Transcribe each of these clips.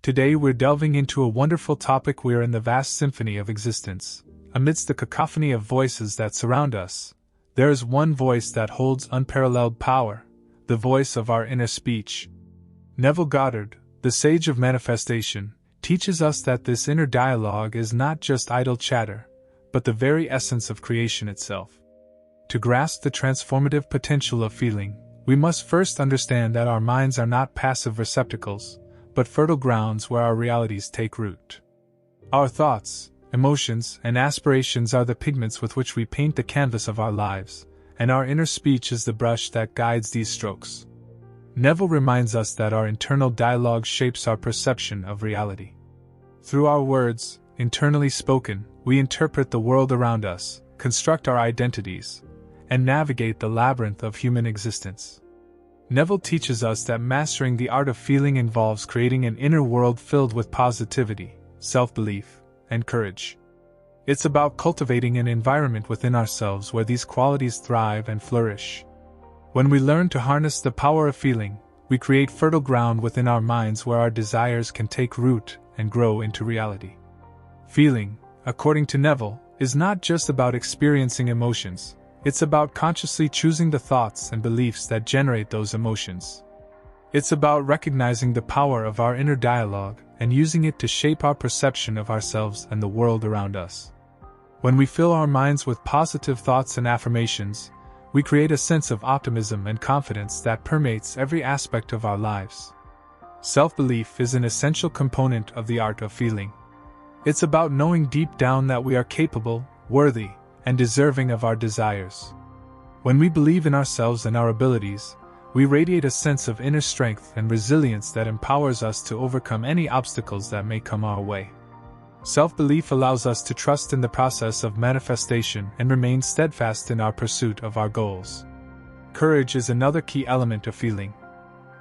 Today we're delving into a wonderful topic. We're in the vast symphony of existence. Amidst the cacophony of voices that surround us, there is one voice that holds unparalleled power, the voice of our inner speech. Neville Goddard, the sage of manifestation, teaches us that this inner dialogue is not just idle chatter, but the very essence of creation itself. To grasp the transformative potential of feeling, we must first understand that our minds are not passive receptacles, but fertile grounds where our realities take root. Our thoughts, emotions, and aspirations are the pigments with which we paint the canvas of our lives, and our inner speech is the brush that guides these strokes. Neville reminds us that our internal dialogue shapes our perception of reality. Through our words, internally spoken, we interpret the world around us, construct our identities, and navigate the labyrinth of human existence. Neville teaches us that mastering the art of feeling involves creating an inner world filled with positivity, self-belief, and courage. It's about cultivating an environment within ourselves where these qualities thrive and flourish. When we learn to harness the power of feeling, we create fertile ground within our minds where our desires can take root and grow into reality. Feeling, according to Neville, is not just about experiencing emotions. It's about consciously choosing the thoughts and beliefs that generate those emotions. It's about recognizing the power of our inner dialogue and using it to shape our perception of ourselves and the world around us. When we fill our minds with positive thoughts and affirmations, we create a sense of optimism and confidence that permeates every aspect of our lives. Self-belief is an essential component of the art of feeling. It's about knowing deep down that we are capable, worthy, and deserving of our desires. When we believe in ourselves and our abilities, we radiate a sense of inner strength and resilience that empowers us to overcome any obstacles that may come our way. Self-belief allows us to trust in the process of manifestation and remain steadfast in our pursuit of our goals. Courage is another key element of feeling.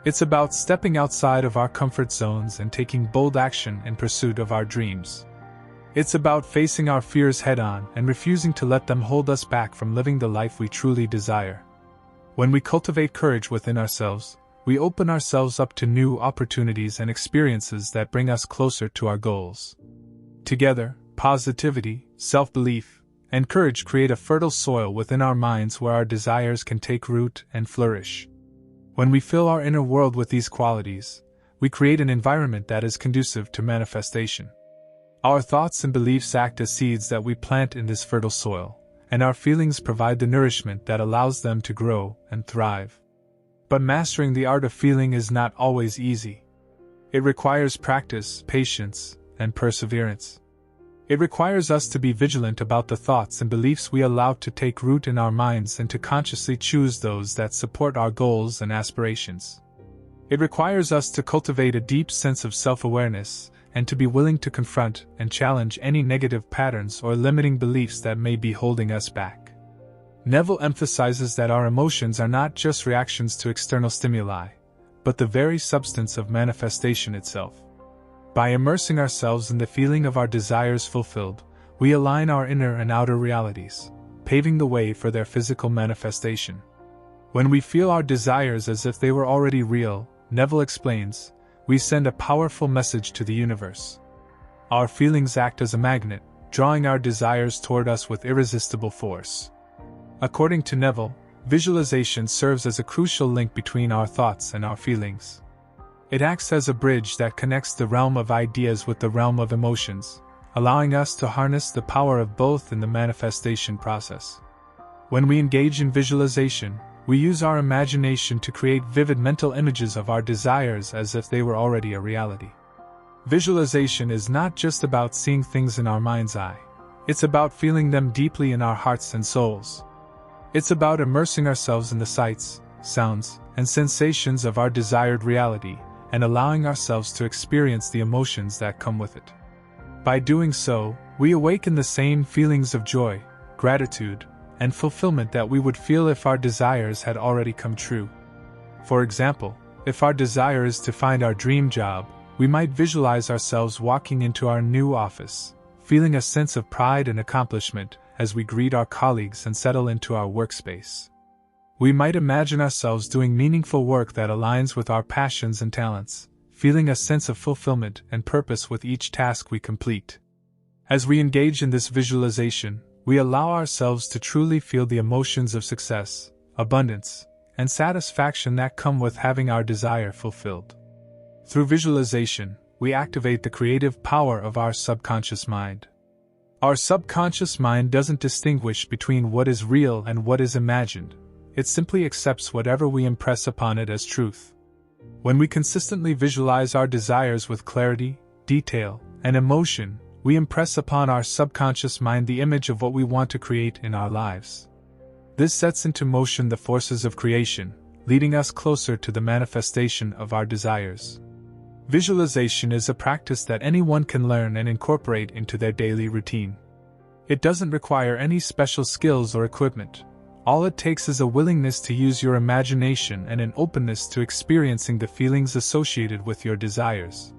It's about stepping outside of our comfort zones and taking bold action in pursuit of our dreams. It's about facing our fears head-on and refusing to let them hold us back from living the life we truly desire. When we cultivate courage within ourselves, we open ourselves up to new opportunities and experiences that bring us closer to our goals. Together, positivity, self-belief, and courage create a fertile soil within our minds where our desires can take root and flourish. When we fill our inner world with these qualities, we create an environment that is conducive to manifestation. Our thoughts and beliefs act as seeds that we plant in this fertile soil, and our feelings provide the nourishment that allows them to grow and thrive. But mastering the art of feeling is not always easy. It requires practice, patience, and perseverance. It requires us to be vigilant about the thoughts and beliefs we allow to take root in our minds and to consciously choose those that support our goals and aspirations. It requires us to cultivate a deep sense of self-awareness and to be willing to confront and challenge any negative patterns or limiting beliefs that may be holding us back. Neville emphasizes that our emotions are not just reactions to external stimuli, but the very substance of manifestation itself. By immersing ourselves in the feeling of our desires fulfilled, we align our inner and outer realities, paving the way for their physical manifestation. When we feel our desires as if they were already real, Neville explains, we send a powerful message to the universe. Our feelings act as a magnet, drawing our desires toward us with irresistible force. According to Neville, visualization serves as a crucial link between our thoughts and our feelings. It acts as a bridge that connects the realm of ideas with the realm of emotions, allowing us to harness the power of both in the manifestation process. When we engage in visualization, we use our imagination to create vivid mental images of our desires as if they were already a reality. Visualization is not just about seeing things in our mind's eye. It's about feeling them deeply in our hearts and souls. It's about immersing ourselves in the sights, sounds, and sensations of our desired reality, and allowing ourselves to experience the emotions that come with it. By doing so, we awaken the same feelings of joy, gratitude, and fulfillment that we would feel if our desires had already come true. For example, if our desire is to find our dream job, we might visualize ourselves walking into our new office, feeling a sense of pride and accomplishment as we greet our colleagues and settle into our workspace. We might imagine ourselves doing meaningful work that aligns with our passions and talents, feeling a sense of fulfillment and purpose with each task we complete. As we engage in this visualization, we allow ourselves to truly feel the emotions of success, abundance, and satisfaction that come with having our desire fulfilled. Through visualization, we activate the creative power of our subconscious mind. Our subconscious mind doesn't distinguish between what is real and what is imagined. It simply accepts whatever we impress upon it as truth. When we consistently visualize our desires with clarity, detail, and emotion, we impress upon our subconscious mind the image of what we want to create in our lives. This sets into motion the forces of creation, leading us closer to the manifestation of our desires. Visualization is a practice that anyone can learn and incorporate into their daily routine. It doesn't require any special skills or equipment. All it takes is a willingness to use your imagination and an openness to experiencing the feelings associated with your desires.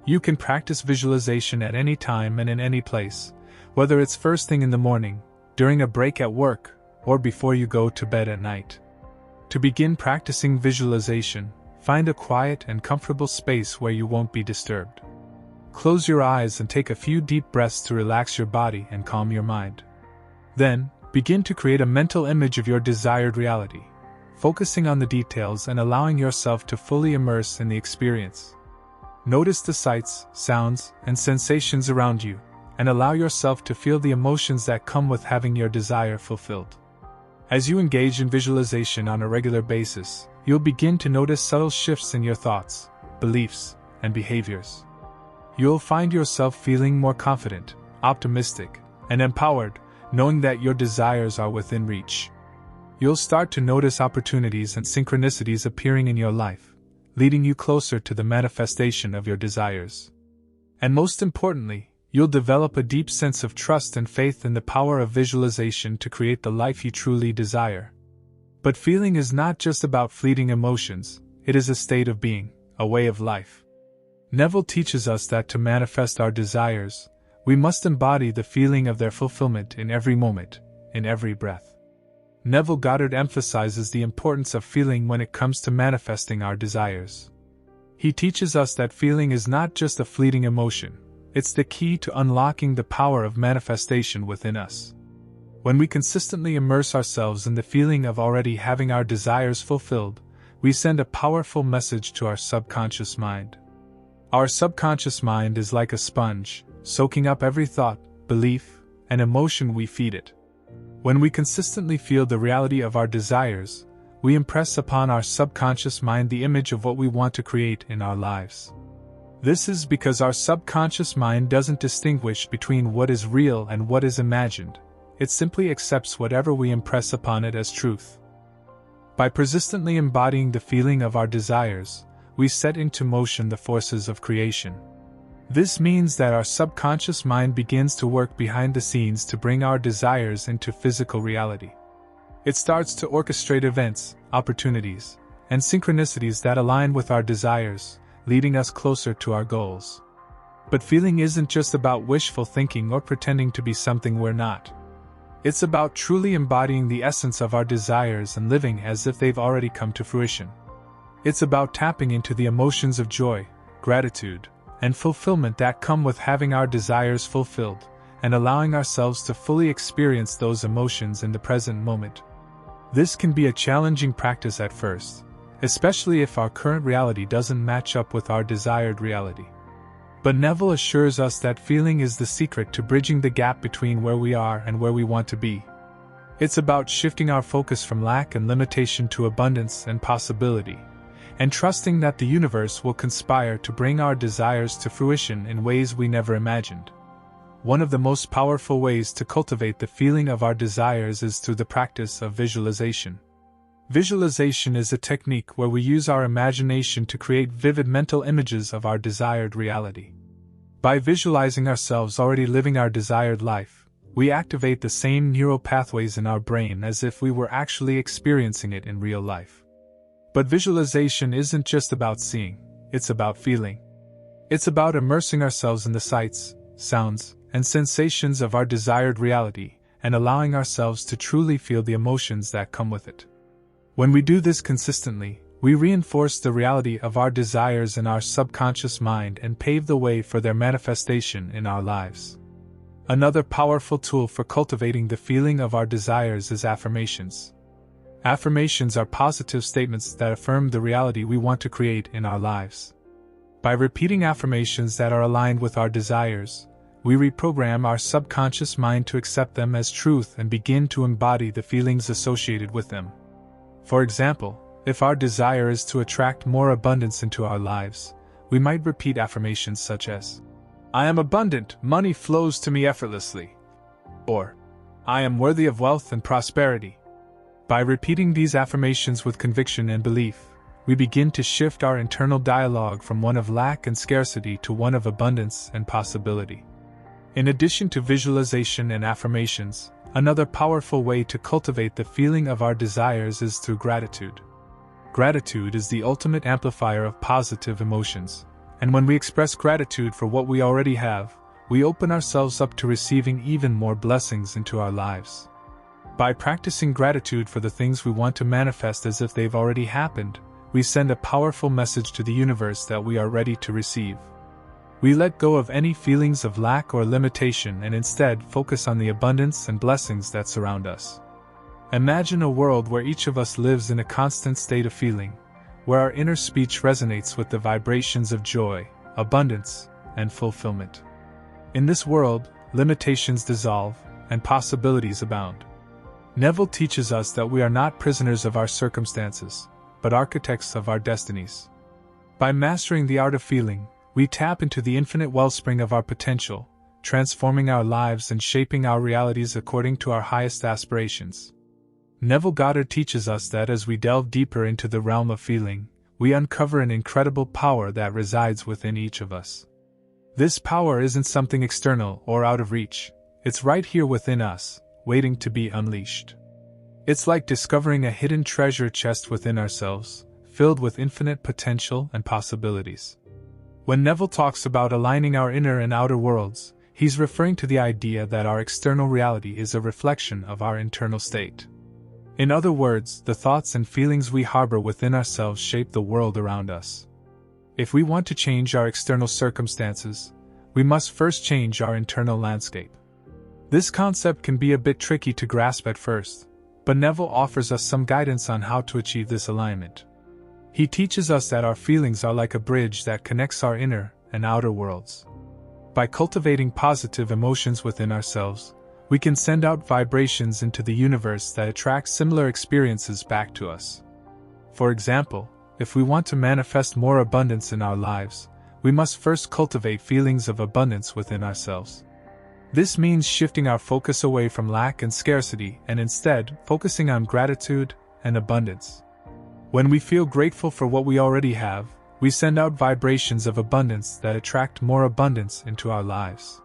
You can practice visualization at any time and in any place, whether it's first thing in the morning, during a break at work, or before you go to bed at night. To begin practicing visualization, find a quiet and comfortable space where you won't be disturbed. Close your eyes and take a few deep breaths to relax your body and calm your mind. Then, begin to create a mental image of your desired reality, focusing on the details and allowing yourself to fully immerse in the experience. Notice the sights, sounds, and sensations around you, and allow yourself to feel the emotions that come with having your desire fulfilled. As you engage in visualization on a regular basis, you'll begin to notice subtle shifts in your thoughts, beliefs, and behaviors. You'll find yourself feeling more confident, optimistic, and empowered, knowing that your desires are within reach. You'll start to notice opportunities and synchronicities appearing in your life, leading you closer to the manifestation of your desires. And most importantly, you'll develop a deep sense of trust and faith in the power of visualization to create the life you truly desire. But feeling is not just about fleeting emotions, it is a state of being, a way of life. Neville teaches us that to manifest our desires, we must embody the feeling of their fulfillment in every moment, in every breath. Neville Goddard emphasizes the importance of feeling when it comes to manifesting our desires. He teaches us that feeling is not just a fleeting emotion, it's the key to unlocking the power of manifestation within us. When we consistently immerse ourselves in the feeling of already having our desires fulfilled, we send a powerful message to our subconscious mind. Our subconscious mind is like a sponge, soaking up every thought, belief, and emotion we feed it. When we consistently feel the reality of our desires, we impress upon our subconscious mind the image of what we want to create in our lives. This is because our subconscious mind doesn't distinguish between what is real and what is imagined. It simply accepts whatever we impress upon it as truth. By persistently embodying the feeling of our desires, we set into motion the forces of creation. This means that our subconscious mind begins to work behind the scenes to bring our desires into physical reality. It starts to orchestrate events, opportunities, and synchronicities that align with our desires, leading us closer to our goals. But feeling isn't just about wishful thinking or pretending to be something we're not. It's about truly embodying the essence of our desires and living as if they've already come to fruition. It's about tapping into the emotions of joy, gratitude, and fulfillment that come with having our desires fulfilled, and allowing ourselves to fully experience those emotions in the present moment. This can be a challenging practice at first, especially if our current reality doesn't match up with our desired reality. But Neville assures us that feeling is the secret to bridging the gap between where we are and where we want to be. It's about shifting our focus from lack and limitation to abundance and possibility, and trusting that the universe will conspire to bring our desires to fruition in ways we never imagined. One of the most powerful ways to cultivate the feeling of our desires is through the practice of visualization. Visualization is a technique where we use our imagination to create vivid mental images of our desired reality. By visualizing ourselves already living our desired life, we activate the same neural pathways in our brain as if we were actually experiencing it in real life. But visualization isn't just about seeing, it's about feeling. It's about immersing ourselves in the sights, sounds, and sensations of our desired reality, and allowing ourselves to truly feel the emotions that come with it. When we do this consistently, We reinforce the reality of our desires in our subconscious mind and pave the way for their manifestation in our lives. Another powerful tool for cultivating the feeling of our desires is affirmations. Affirmations are positive statements that affirm the reality we want to create in our lives. By repeating affirmations that are aligned with our desires, we reprogram our subconscious mind to accept them as truth and begin to embody the feelings associated with them. For example, if our desire is to attract more abundance into our lives, we might repeat affirmations such as, "I am abundant, money flows to me effortlessly," or, "I am worthy of wealth and prosperity." By repeating these affirmations with conviction and belief, we begin to shift our internal dialogue from one of lack and scarcity to one of abundance and possibility. In addition to visualization and affirmations, another powerful way to cultivate the feeling of our desires is through gratitude. Gratitude is the ultimate amplifier of positive emotions, and when we express gratitude for what we already have, we open ourselves up to receiving even more blessings into our lives. By practicing gratitude for the things we want to manifest as if they've already happened, we send a powerful message to the universe that we are ready to receive. We let go of any feelings of lack or limitation and instead focus on the abundance and blessings that surround us. Imagine a world where each of us lives in a constant state of feeling, where our inner speech resonates with the vibrations of joy, abundance, and fulfillment. In this world, limitations dissolve, and possibilities abound. Neville teaches us that we are not prisoners of our circumstances, but architects of our destinies. By mastering the art of feeling, we tap into the infinite wellspring of our potential, transforming our lives and shaping our realities according to our highest aspirations. Neville Goddard teaches us that as we delve deeper into the realm of feeling, we uncover an incredible power that resides within each of us. This power isn't something external or out of reach, it's right here within us, waiting to be unleashed. It's like discovering a hidden treasure chest within ourselves, filled with infinite potential and possibilities. When Neville talks about aligning our inner and outer worlds, he's referring to the idea that our external reality is a reflection of our internal state. In other words, the thoughts and feelings we harbor within ourselves shape the world around us. If we want to change our external circumstances, we must first change our internal landscape. This concept can be a bit tricky to grasp at first, but Neville offers us some guidance on how to achieve this alignment. He teaches us that our feelings are like a bridge that connects our inner and outer worlds. By cultivating positive emotions within ourselves, we can send out vibrations into the universe that attract similar experiences back to us. For example, if we want to manifest more abundance in our lives, we must first cultivate feelings of abundance within ourselves. This means shifting our focus away from lack and scarcity and instead focusing on gratitude and abundance. When we feel grateful for what we already have, we send out vibrations of abundance that attract more abundance into our lives.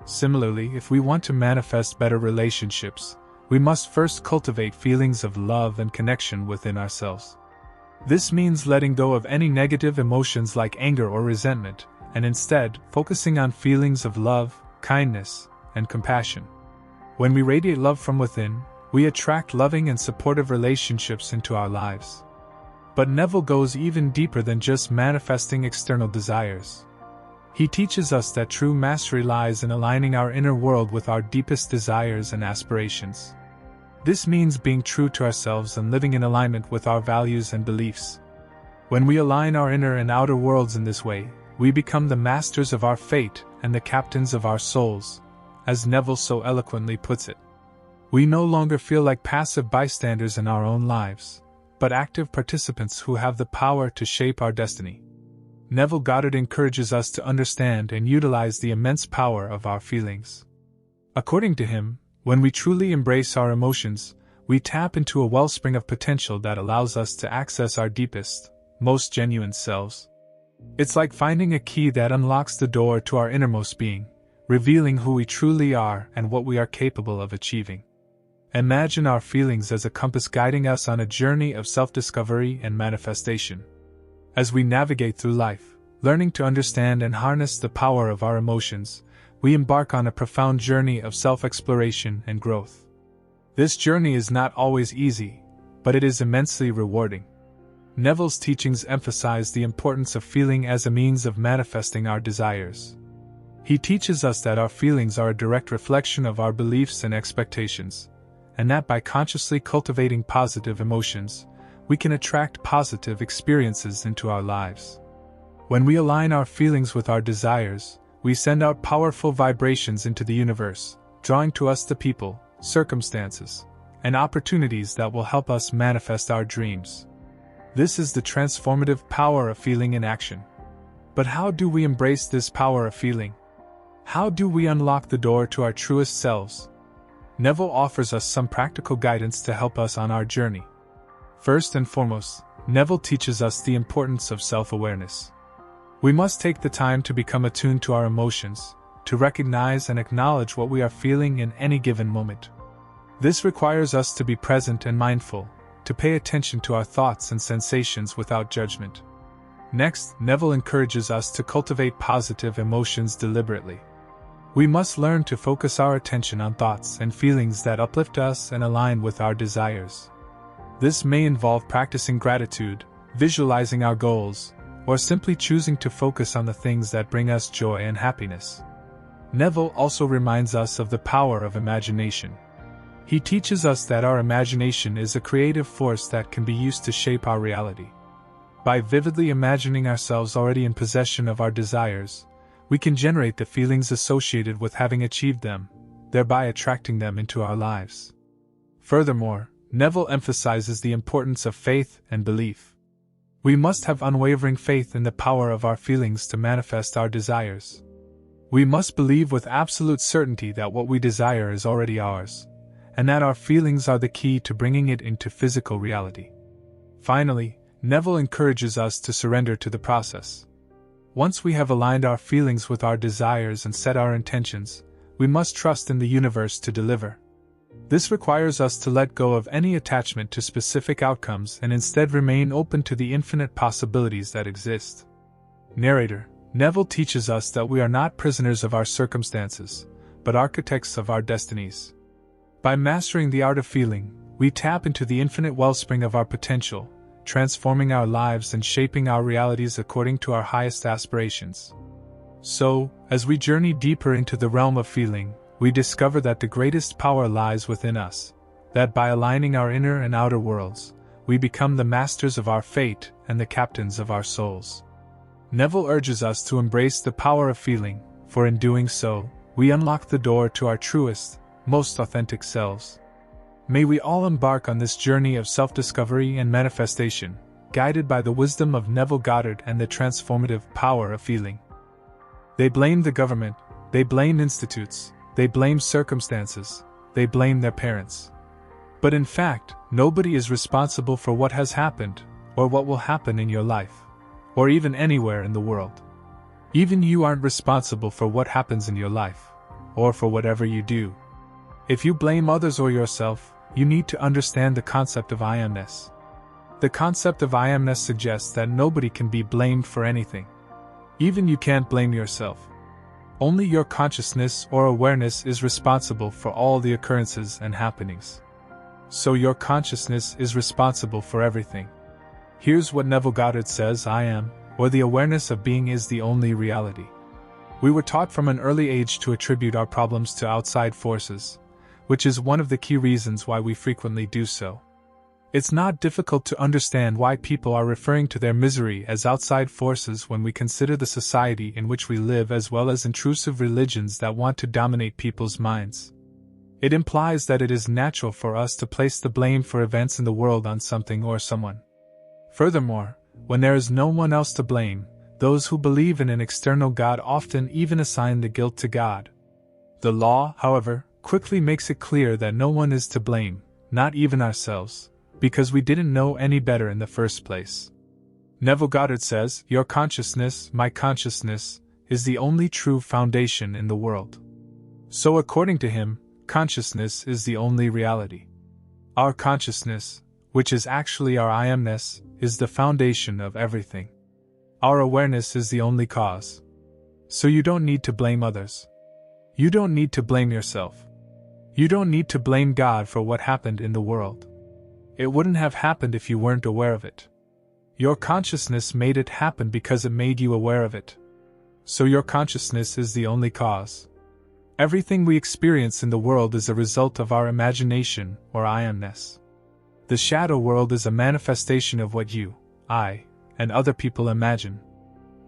Similarly, if we want to manifest better relationships, we must first cultivate feelings of love and connection within ourselves. This means letting go of any negative emotions like anger or resentment, and instead focusing on feelings of love, kindness, and compassion. When we radiate love from within, we attract loving and supportive relationships into our lives. But Neville goes even deeper than just manifesting external desires. He teaches us that true mastery lies in aligning our inner world with our deepest desires and aspirations. This means being true to ourselves and living in alignment with our values and beliefs. When we align our inner and outer worlds in this way, we become the masters of our fate and the captains of our souls, as Neville so eloquently puts it. We no longer feel like passive bystanders in our own lives, but active participants who have the power to shape our destiny. Neville Goddard encourages us to understand and utilize the immense power of our feelings. According to him, when we truly embrace our emotions, we tap into a wellspring of potential that allows us to access our deepest, most genuine selves. It's like finding a key that unlocks the door to our innermost being, revealing who we truly are and what we are capable of achieving. Imagine our feelings as a compass guiding us on a journey of self-discovery and manifestation. As we navigate through life, learning to understand and harness the power of our emotions, we embark on a profound journey of self-exploration and growth. This journey is not always easy, but it is immensely rewarding. Neville's teachings emphasize the importance of feeling as a means of manifesting our desires. He teaches us that our feelings are a direct reflection of our beliefs and expectations, and that by consciously cultivating positive emotions, we can attract positive experiences into our lives. When we align our feelings with our desires, we send out powerful vibrations into the universe, drawing to us the people, circumstances, and opportunities that will help us manifest our dreams. This is the transformative power of feeling in action. But how do we embrace this power of feeling? How do we unlock the door to our truest selves? Neville offers us some practical guidance to help us on our journey. First and foremost, Neville teaches us the importance of self-awareness. We must take the time to become attuned to our emotions, to recognize and acknowledge what we are feeling in any given moment. This requires us to be present and mindful, to pay attention to our thoughts and sensations without judgment. Next, Neville encourages us to cultivate positive emotions deliberately. We must learn to focus our attention on thoughts and feelings that uplift us and align with our desires. This may involve practicing gratitude, visualizing our goals, or simply choosing to focus on the things that bring us joy and happiness. Neville also reminds us of the power of imagination. He teaches us that our imagination is a creative force that can be used to shape our reality. By vividly imagining ourselves already in possession of our desires, we can generate the feelings associated with having achieved them, thereby attracting them into our lives. Furthermore, Neville emphasizes the importance of faith and belief. We must have unwavering faith in the power of our feelings to manifest our desires. We must believe with absolute certainty that what we desire is already ours, and that our feelings are the key to bringing it into physical reality. Finally, Neville encourages us to surrender to the process. Once we have aligned our feelings with our desires and set our intentions, we must trust in the universe to deliver. This requires us to let go of any attachment to specific outcomes and instead remain open to the infinite possibilities that exist. Narrator: Neville teaches us that we are not prisoners of our circumstances, but architects of our destinies. By mastering the art of feeling, we tap into the infinite wellspring of our potential, transforming our lives and shaping our realities according to our highest aspirations. So, as we journey deeper into the realm of feeling, we discover that the greatest power lies within us, that by aligning our inner and outer worlds, we become the masters of our fate and the captains of our souls. Neville urges us to embrace the power of feeling, for in doing so, we unlock the door to our truest, most authentic selves. May we all embark on this journey of self-discovery and manifestation, guided by the wisdom of Neville Goddard and the transformative power of feeling. They blame the government, they blame institutes, they blame circumstances, they blame their parents. But in fact, nobody is responsible for what has happened, or what will happen in your life, or even anywhere in the world. Even you aren't responsible for what happens in your life, or for whatever you do. If you blame others or yourself, you need to understand the concept of amness. The concept of amness suggests that nobody can be blamed for anything. Even you can't blame yourself. Only your consciousness or awareness is responsible for all the occurrences and happenings. So your consciousness is responsible for everything. Here's what Neville Goddard says: I am, or the awareness of being, is the only reality. We were taught from an early age to attribute our problems to outside forces, which is one of the key reasons why we frequently do so. It's not difficult to understand why people are referring to their misery as outside forces when we consider the society in which we live, as well as intrusive religions that want to dominate people's minds. It implies that it is natural for us to place the blame for events in the world on something or someone. Furthermore, when there is no one else to blame, those who believe in an external God often even assign the guilt to God. The law, however, quickly makes it clear that no one is to blame, not even ourselves, because we didn't know any better in the first place. Neville Goddard says, your consciousness, my consciousness, is the only true foundation in the world. So according to him, consciousness is the only reality. Our consciousness, which is actually our amness, is the foundation of everything. Our awareness is the only cause. So you don't need to blame others. You don't need to blame yourself. You don't need to blame God for what happened in the world. It wouldn't have happened if you weren't aware of it. Your consciousness made it happen because it made you aware of it. So your consciousness is the only cause. Everything we experience in the world is a result of our imagination, or amness. The shadow world is a manifestation of what you, I, and other people imagine.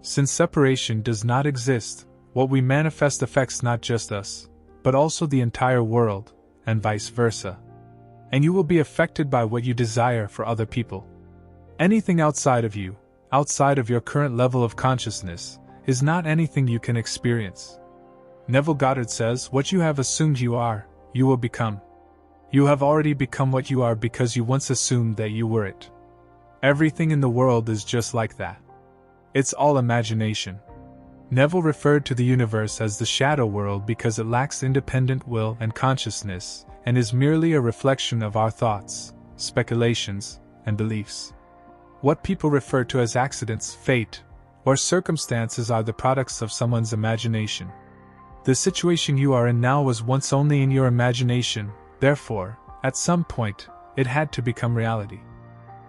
Since separation does not exist, what we manifest affects not just us, but also the entire world, and vice versa. And you will be affected by what you desire for other people. Anything outside of you, outside of your current level of consciousness, is not anything you can experience. Neville Goddard says, what you have assumed you are, you will become. You have already become what you are because you once assumed that you were it. Everything in the world is just like that. It's all imagination. Neville referred to the universe as the shadow world because it lacks independent will and consciousness, and is merely a reflection of our thoughts, speculations, and beliefs. What people refer to as accidents, fate, or circumstances are the products of someone's imagination. The situation you are in now was once only in your imagination, therefore, at some point, it had to become reality.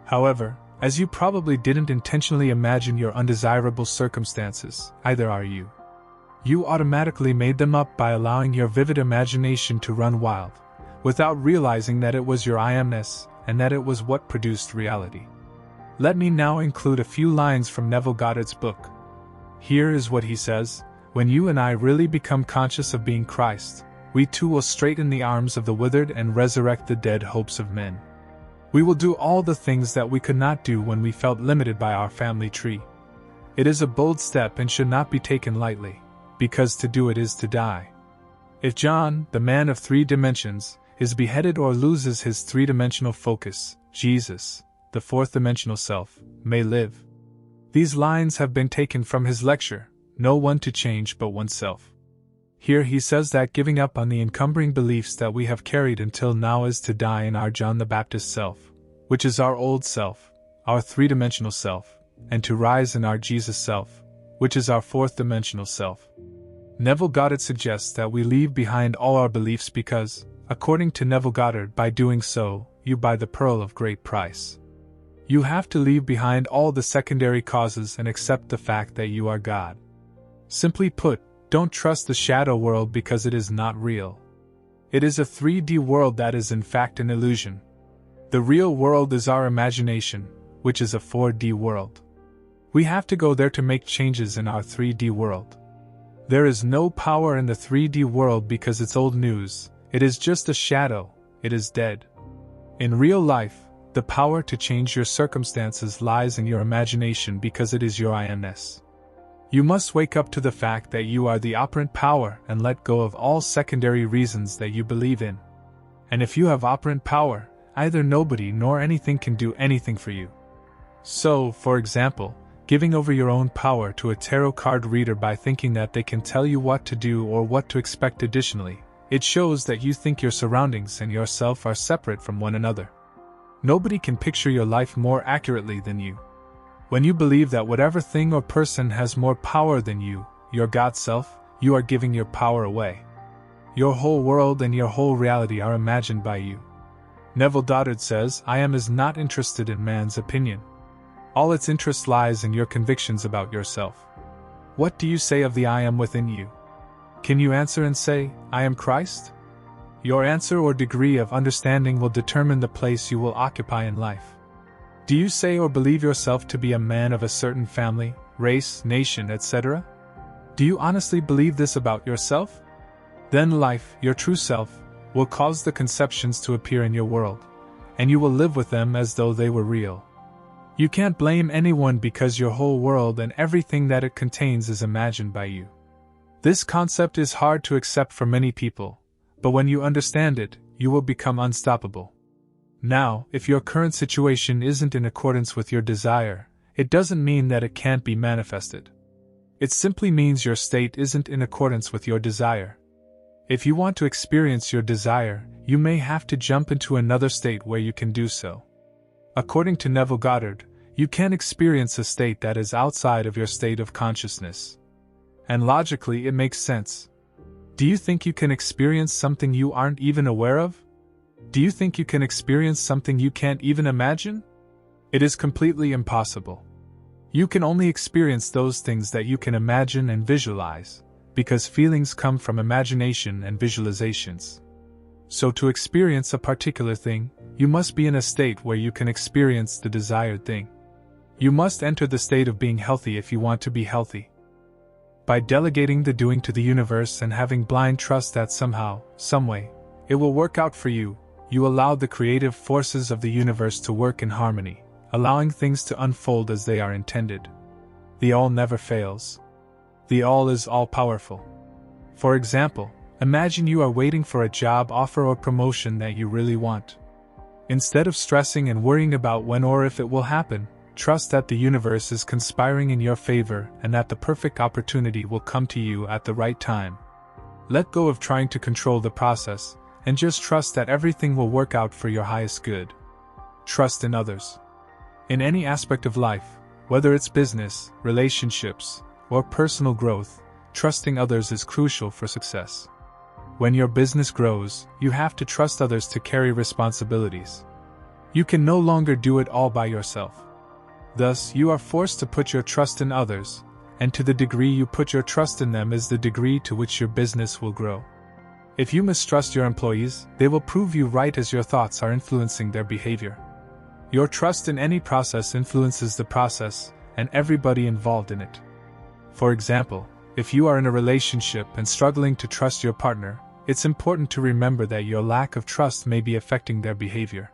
However, as you probably didn't intentionally imagine your undesirable circumstances, either are you. You automatically made them up by allowing your vivid imagination to run wild, without realizing that it was your I-amness, and that it was what produced reality. Let me now include a few lines from Neville Goddard's book. Here is what he says: when you and I really become conscious of being Christ, we too will straighten the arms of the withered and resurrect the dead hopes of men. We will do all the things that we could not do when we felt limited by our family tree. It is a bold step and should not be taken lightly, because to do it is to die. If John, the man of 3 dimensions, is beheaded or loses his 3-dimensional focus, Jesus, the 4th-dimensional self, may live. These lines have been taken from his lecture, No One to Change But Oneself. Here he says that giving up on the encumbering beliefs that we have carried until now is to die in our John the Baptist self, which is our old self, our 3-dimensional self, and to rise in our Jesus self, which is our 4th-dimensional self. Neville Goddard suggests that we leave behind all our beliefs because, according to Neville Goddard, by doing so, you buy the pearl of great price. You have to leave behind all the secondary causes and accept the fact that you are God. Simply put, don't trust the shadow world because it is not real. It is a 3D world that is in fact an illusion. The real world is our imagination, which is a 4D world. We have to go there to make changes in our 3D world. There is no power in the 3D world because it's old news, it is just a shadow, it is dead. In real life, the power to change your circumstances lies in your imagination because it is your I-amness. You must wake up to the fact that you are the operant power and let go of all secondary reasons that you believe in. And if you have operant power, either nobody nor anything can do anything for you. So, for example, giving over your own power to a tarot card reader by thinking that they can tell you what to do or what to expect additionally, it shows that you think your surroundings and yourself are separate from one another. Nobody can picture your life more accurately than you. When you believe that whatever thing or person has more power than you, your God self, you are giving your power away. Your whole world and your whole reality are imagined by you. Neville Goddard says, I am is not interested in man's opinion. All its interest lies in your convictions about yourself. What do you say of the I am within you? Can you answer and say, I am Christ? Your answer or degree of understanding will determine the place you will occupy in life. Do you say or believe yourself to be a man of a certain family, race, nation, etc.? Do you honestly believe this about yourself? Then life, your true self, will cause the conceptions to appear in your world, and you will live with them as though they were real. You can't blame anyone because your whole world and everything that it contains is imagined by you. This concept is hard to accept for many people, but when you understand it, you will become unstoppable. Now, if your current situation isn't in accordance with your desire, it doesn't mean that it can't be manifested. It simply means your state isn't in accordance with your desire. If you want to experience your desire, you may have to jump into another state where you can do so. According to Neville Goddard, you can experience a state that is outside of your state of consciousness. And logically, it makes sense. Do you think you can experience something you aren't even aware of? Do you think you can experience something you can't even imagine? It is completely impossible. You can only experience those things that you can imagine and visualize, because feelings come from imagination and visualizations. So to experience a particular thing, you must be in a state where you can experience the desired thing. You must enter the state of being healthy if you want to be healthy. By delegating the doing to the universe and having blind trust that somehow, someway, it will work out for you, you allow the creative forces of the universe to work in harmony, allowing things to unfold as they are intended. The all never fails. The all is all-powerful. For example, imagine you are waiting for a job offer or promotion that you really want. Instead of stressing and worrying about when or if it will happen, trust that the universe is conspiring in your favor and that the perfect opportunity will come to you at the right time. Let go of trying to control the process, and just trust that everything will work out for your highest good. Trust in others. In any aspect of life, whether it's business, relationships, or personal growth, trusting others is crucial for success. When your business grows, you have to trust others to carry responsibilities. You can no longer do it all by yourself. Thus, you are forced to put your trust in others, and to the degree you put your trust in them is the degree to which your business will grow. If you mistrust your employees, they will prove you right as your thoughts are influencing their behavior. Your trust in any process influences the process, and everybody involved in it. For example, if you are in a relationship and struggling to trust your partner, it's important to remember that your lack of trust may be affecting their behavior.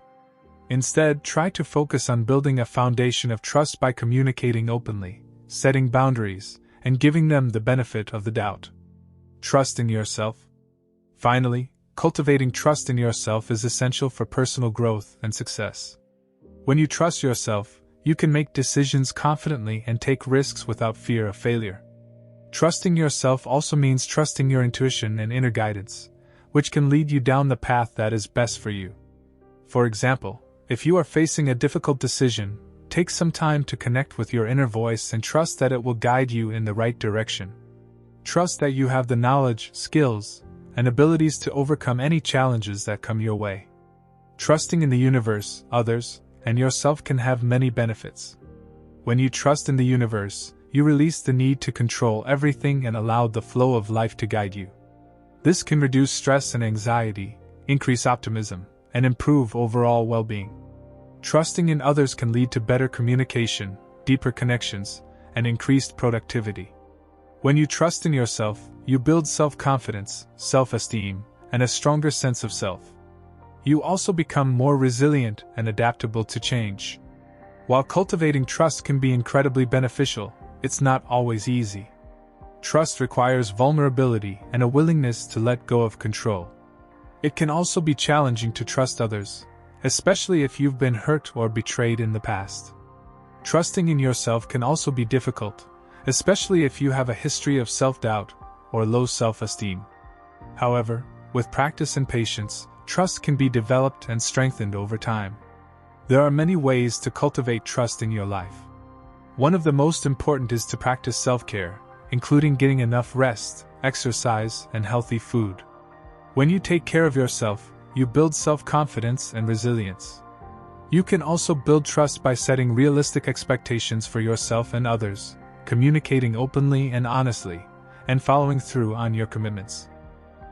Instead, try to focus on building a foundation of trust by communicating openly, setting boundaries, and giving them the benefit of the doubt. Trust in yourself. Finally, cultivating trust in yourself is essential for personal growth and success. When you trust yourself, you can make decisions confidently and take risks without fear of failure. Trusting yourself also means trusting your intuition and inner guidance, which can lead you down the path that is best for you. For example, if you are facing a difficult decision, take some time to connect with your inner voice and trust that it will guide you in the right direction. Trust that you have the knowledge, skills, and abilities to overcome any challenges that come your way. Trusting in the universe, others, and yourself can have many benefits. When you trust in the universe, you release the need to control everything and allow the flow of life to guide you. This can reduce stress and anxiety, increase optimism, and improve overall well-being. Trusting in others can lead to better communication, deeper connections, and increased productivity. When you trust in yourself, you build self-confidence, self-esteem, and a stronger sense of self. You also become more resilient and adaptable to change. While cultivating trust can be incredibly beneficial, it's not always easy. Trust requires vulnerability and a willingness to let go of control. It can also be challenging to trust others, especially if you've been hurt or betrayed in the past. Trusting in yourself can also be difficult, especially if you have a history of self-doubt or low self-esteem. However, with practice and patience, trust can be developed and strengthened over time. There are many ways to cultivate trust in your life. One of the most important is to practice self-care, including getting enough rest, exercise, and healthy food. When you take care of yourself, you build self-confidence and resilience. You can also build trust by setting realistic expectations for yourself and others, communicating openly and honestly, and following through on your commitments.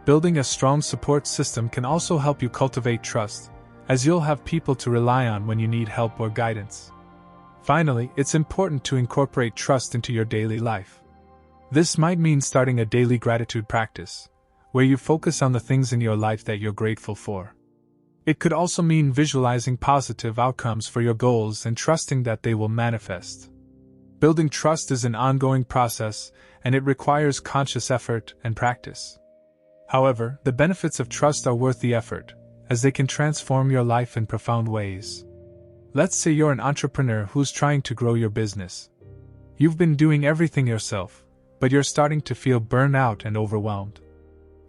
Building a strong support system can also help you cultivate trust, as you'll have people to rely on when you need help or guidance. Finally, it's important to incorporate trust into your daily life. This might mean starting a daily gratitude practice, where you focus on the things in your life that you're grateful for. It could also mean visualizing positive outcomes for your goals and trusting that they will manifest. Building trust is an ongoing process, and it requires conscious effort and practice. However, the benefits of trust are worth the effort, as they can transform your life in profound ways. Let's say you're an entrepreneur who's trying to grow your business. You've been doing everything yourself, but you're starting to feel burned out and overwhelmed.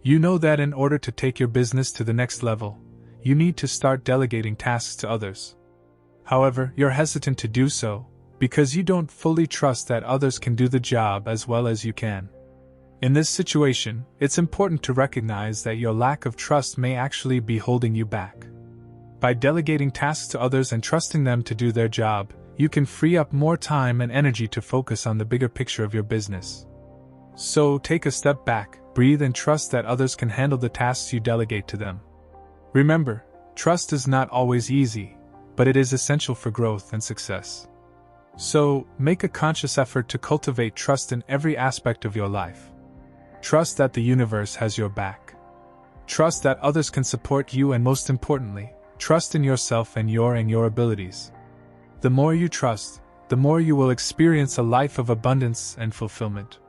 You know that in order to take your business to the next level, you need to start delegating tasks to others. However, you're hesitant to do so, because you don't fully trust that others can do the job as well as you can. In this situation, it's important to recognize that your lack of trust may actually be holding you back. By delegating tasks to others and trusting them to do their job, you can free up more time and energy to focus on the bigger picture of your business. So, take a step back, breathe, and trust that others can handle the tasks you delegate to them. Remember, trust is not always easy, but it is essential for growth and success. So, make a conscious effort to cultivate trust in every aspect of your life. Trust that the universe has your back. Trust that others can support you, and most importantly, trust in yourself and your abilities. The more you trust, the more you will experience a life of abundance and fulfillment.